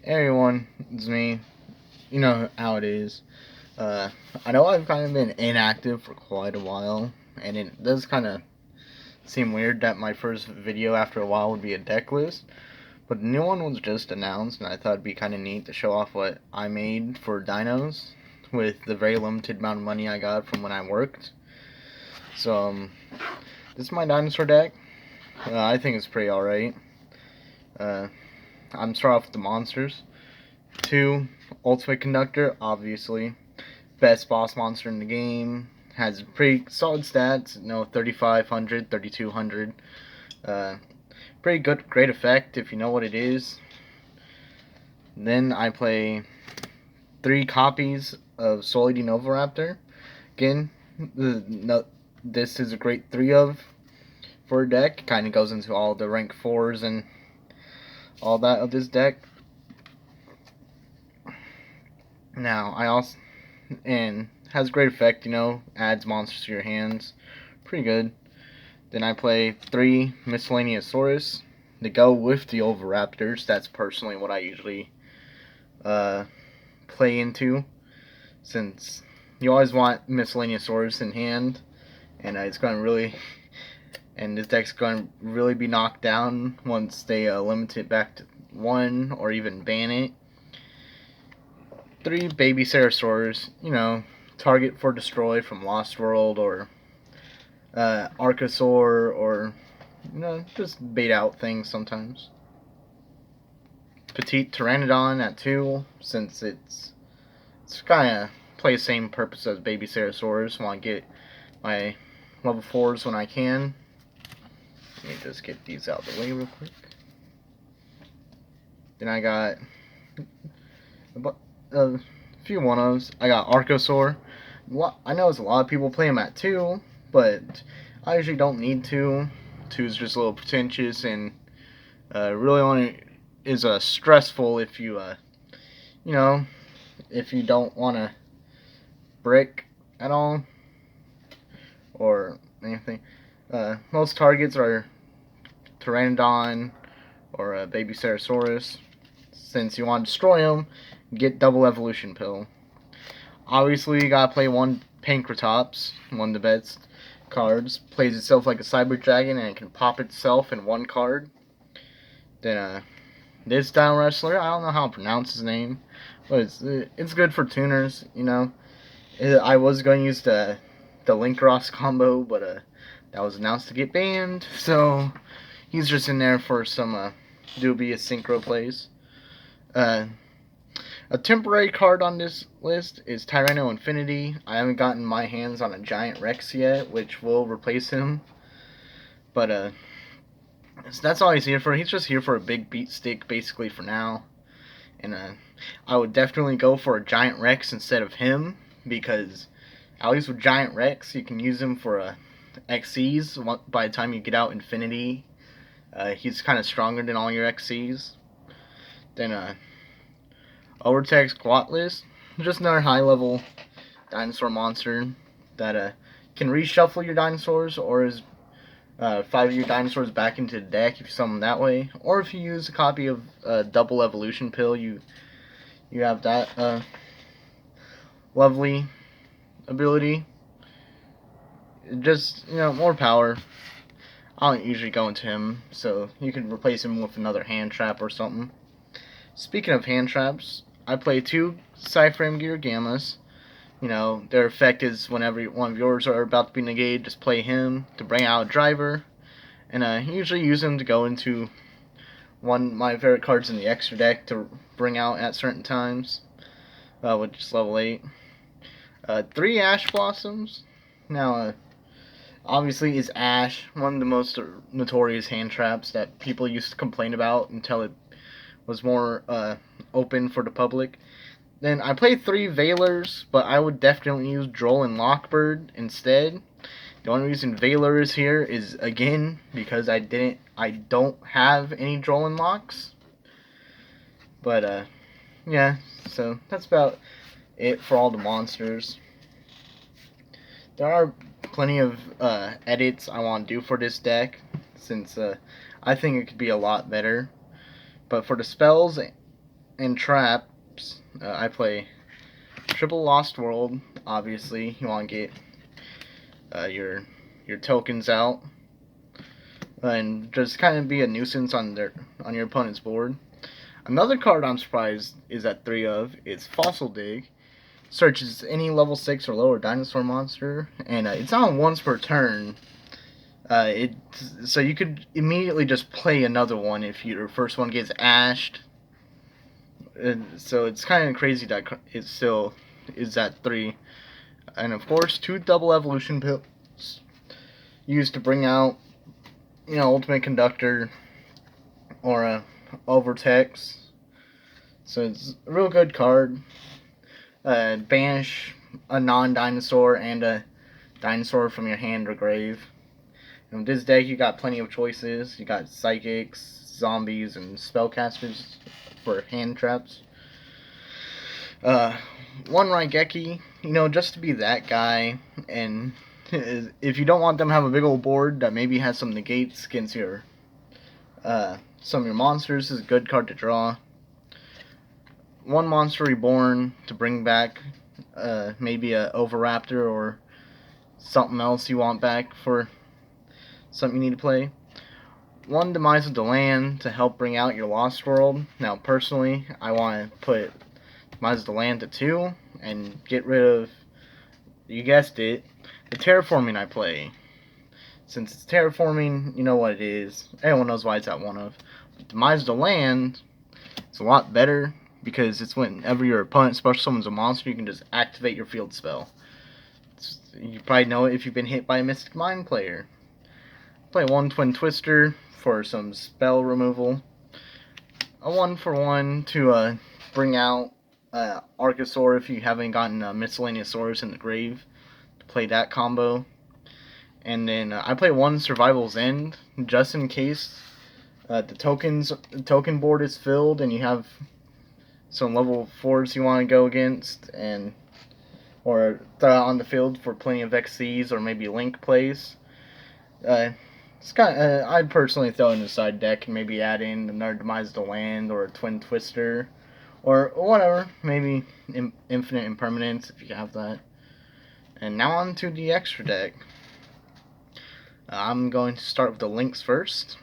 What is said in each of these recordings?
Hey everyone, it's me. You know how it is. Uh, I know I've kind of been inactive for quite a while, and it does kind of seem weird that my first video after a while would be a deck list, but the new one was just announced, and I thought it'd be kind of neat to show off what I made for dinos with the very limited amount of money I got from when I worked. So, this is my dinosaur deck. I think it's pretty alright. I'm starting off with the monsters. 2, Ultimate Conductor, obviously. Best boss monster in the game. Has pretty solid stats, 3500, 3200. Pretty good, great effect if you know what it is. Then I play 3 copies of Solid Novoraptor. Again, this is a great 3 of for a deck. Kind of goes into all the rank 4s and all that of this deck. Now, I also, and has great effect, adds monsters to your hands. Pretty good. Then I play 3 Miscellaneousaurus to go with the Oviraptors. That's personally what I usually play into, since you always want Miscellaneousaurus in hand, and it's going to really, and this deck's going to really be knocked down once they limit it back to 1 or even ban it. 3 Baby Ceratosaurs, target for destroy from Lost World or Archosaur, or just bait out things sometimes. Petite Pteranodon at 2, since it's kind of play the same purpose as Baby Ceratosaurs. Want to get my level 4s when I can. Let me just get these out of the way real quick. Then I got a few one-ofs. I got Archosaur. I know it's a lot of people play him at 2, but I usually don't need to. 2 is just a little pretentious, and really only is stressful if you, if you don't want to brick at all or anything. Most targets are Pteranodon or Baby Ceratosaurus. Since you want to destroy them, get double evolution pill. Obviously, you gotta play 1 Pancratops, one of the best cards. Plays itself like a Cyber Dragon, and it can pop itself in 1 card. Then this Dino Wrestler, I don't know how to pronounce his name, but it's good for tuners. I was going to use the Link-Ross combo, but that was announced to get banned, so he's just in there for some dubious synchro plays. A temporary card on this list is Tyranno Infinity. I haven't gotten my hands on a Giant Rex yet, which will replace him. But so that's all he's here for. He's just here for a big beat stick, basically, for now. And I would definitely go for a Giant Rex instead of him, because at least with Giant Rex, you can use him for XCs. By the time you get out Infinity, he's kind of stronger than all your XCs. Then Overtex Quatless, just another high-level dinosaur monster that can reshuffle your dinosaurs, or is 5 of your dinosaurs back into the deck if you summon them that way. Or if you use a copy of Double Evolution Pill, you have that lovely ability. Just, more power. I don't usually go into him, so you can replace him with another hand trap or something. Speaking of hand traps, I play 2 Cyframe Gear Gammas. Their effect is whenever one of yours are about to be negated, just play him to bring out a driver. And I usually use him to go into one of my favorite cards in the extra deck to bring out at certain times, which is level 8. 3 Ash Blossoms. Now, obviously, is Ash one of the most notorious hand traps that people used to complain about until it was more open for the public. Then I play 3 Veilers, but I would definitely use Droll and Lockbird instead. The only reason Veiler is here is, again, because I don't have any Droll and Locks. But yeah, so that's about it for all the monsters. There are plenty of edits I want to do for this deck, since I think it could be a lot better. But for the spells and traps, I play Triple Lost World. Obviously, you want to get your tokens out and just kind of be a nuisance on your opponent's board. Another card I'm surprised is at 3 of is Fossil Dig. Searches any level 6 or lower dinosaur monster, and it's on once per turn. So you could immediately just play another one if your first one gets ashed. So it's kind of crazy that it still is at 3. And of course, 2 double evolution pills used to bring out, Ultimate Conductor or Overtex. So it's a real good card. Banish a non-dinosaur and a dinosaur from your hand or grave. In this deck, you got plenty of choices. You got psychics, zombies, and spellcasters for hand traps. One Raigeki, just to be that guy, and if you don't want them to have a big old board that maybe has some negates against your some of your monsters, is a good card to draw. One Monster Reborn to bring back maybe a Oviraptor or something else you want back for something you need to play. One Demise of the Land to help bring out your Lost World. Now, personally, I want to put Demise of the Land to 2 and get rid of, you guessed it, the terraforming I play. Since it's terraforming, you know what it is. Everyone knows why it's at 1 of. But Demise of the Land, it's a lot better because it's whenever your opponent special summons a monster, you can just activate your field spell. You probably know it if you've been hit by a Mystic Mind player. Play 1 Twin Twister for some spell removal. A 1-for-1 to bring out Archosaur if you haven't gotten a Miscellaneousaurus in the grave. To play that combo. And then I play 1 Survival's End just in case the token board is filled and you have some level 4s you want to go against, or throw out on the field for plenty of XCs or maybe link plays. It's I'd personally throw in a side deck and maybe add in another Demise of the Land or a Twin Twister or whatever, maybe Infinite Impermanence if you have that. And now on to the extra deck. I'm going to start with the links first.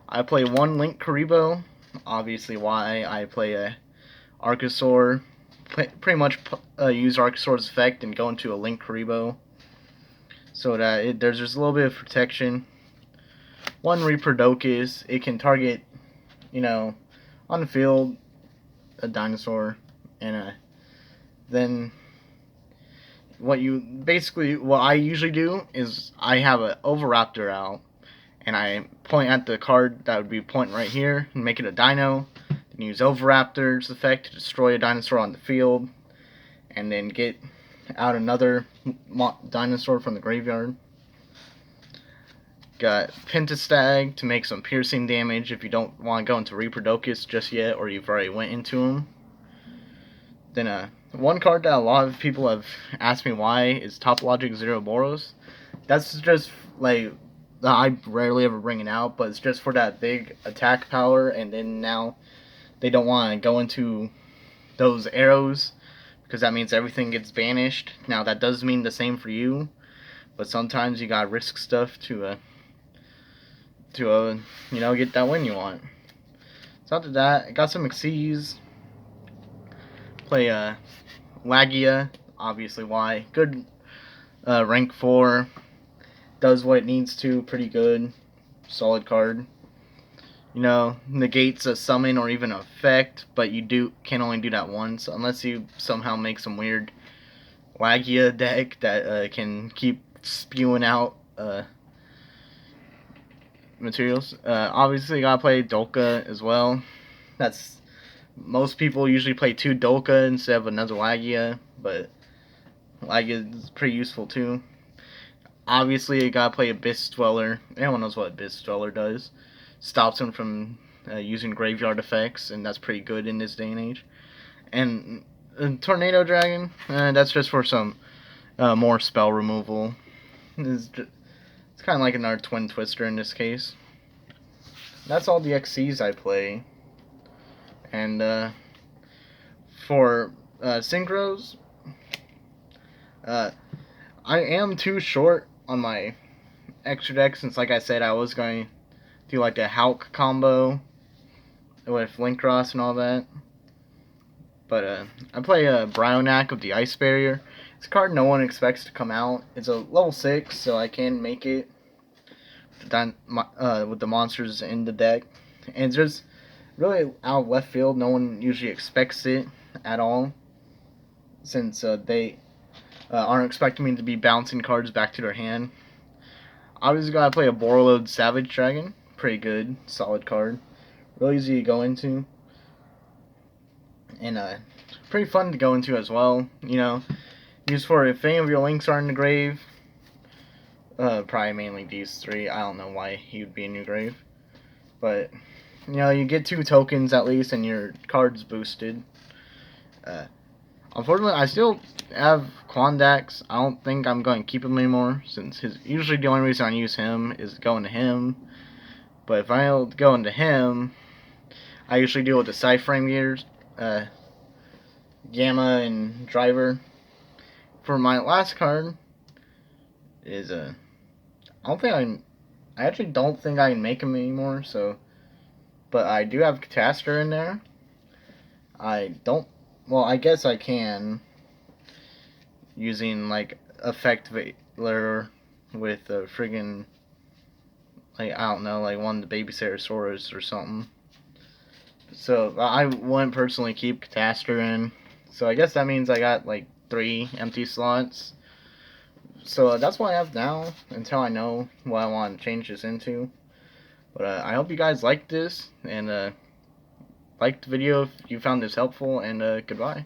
I play 1 Link Karibo. Obviously, why I play a Archosaur. Pretty much use Archosaur's effect and go into a Link Karibo, so that there's just a little bit of protection. 1 Reaperdocus. It can target, on the field, a dinosaur, and then what I usually do is I have an Oviraptor out, and I point at the card that would be pointing right here and make it a dino. Then use Oviraptor's effect to destroy a dinosaur on the field, and then get out another dinosaur from the graveyard. Got Pentastag to make some piercing damage if you don't want to go into Reaperdocus just yet, or you've already went into him. Then one card that a lot of people have asked me why is Topologic Zeroboros. That's just I rarely ever bring it out, but it's just for that big attack power, and then now they don't want to go into those arrows because that means everything gets banished. Now that does mean the same for you, but sometimes you gotta risk stuff to get that win you want. So after that, I got some Xyz. Play Lagia, obviously why. Good rank 4. Does what it needs to, pretty good. Solid card. Negates a summon or even effect, but you can only do that once, unless you somehow make some weird Lagia deck that can keep spewing out materials. Obviously, you gotta play Dolka as well. Most people usually play 2 Dolka instead of another Lagia, but Lagia is pretty useful too. Obviously, you gotta play Abyss Dweller. Everyone knows what Abyss Dweller does. Stops him from using graveyard effects, and that's pretty good in this day and age. And Tornado Dragon, that's just for some more spell removal. It's kind of like another Twin Twister in this case. That's all the XCs I play. And for synchros, uh, I am too short on my extra deck since, like I said, I was going to do like a Hulk combo with Link Cross and all that. But I play Bryonak with the Ice Barrier. It's a card no one expects to come out. It's a level 6, so I can make it with the monsters in the deck. And it's just really out of left field. No one usually expects it at all, since they aren't expecting me to be bouncing cards back to their hand. Obviously, gotta play a Borreload Savage Dragon. Pretty good, solid card. Really easy to go into. And pretty fun to go into as well. You know, used for if any of your links are in the grave. Probably mainly these three. I don't know why he would be in your grave. But, you know, you get 2 tokens at least and your card's boosted. Unfortunately, I still have Klondax. I don't think I'm going to keep him anymore, since usually the only reason I use him is going to him. But if I go into him, I usually deal with the Cyframe gears, Gamma and Driver. For my last card is I actually don't think I can make him anymore. So, but I do have Catastor in there. Well, I guess I can, using like Effect Veiler with a friggin', like, I don't know, like one of the Babysaurus or something. So I wouldn't personally keep Catastor in. So I guess that means I got like 3 empty slots. So that's what I have now until I know what I want to change this into. But I hope you guys liked this, and like the video if you found this helpful, and goodbye.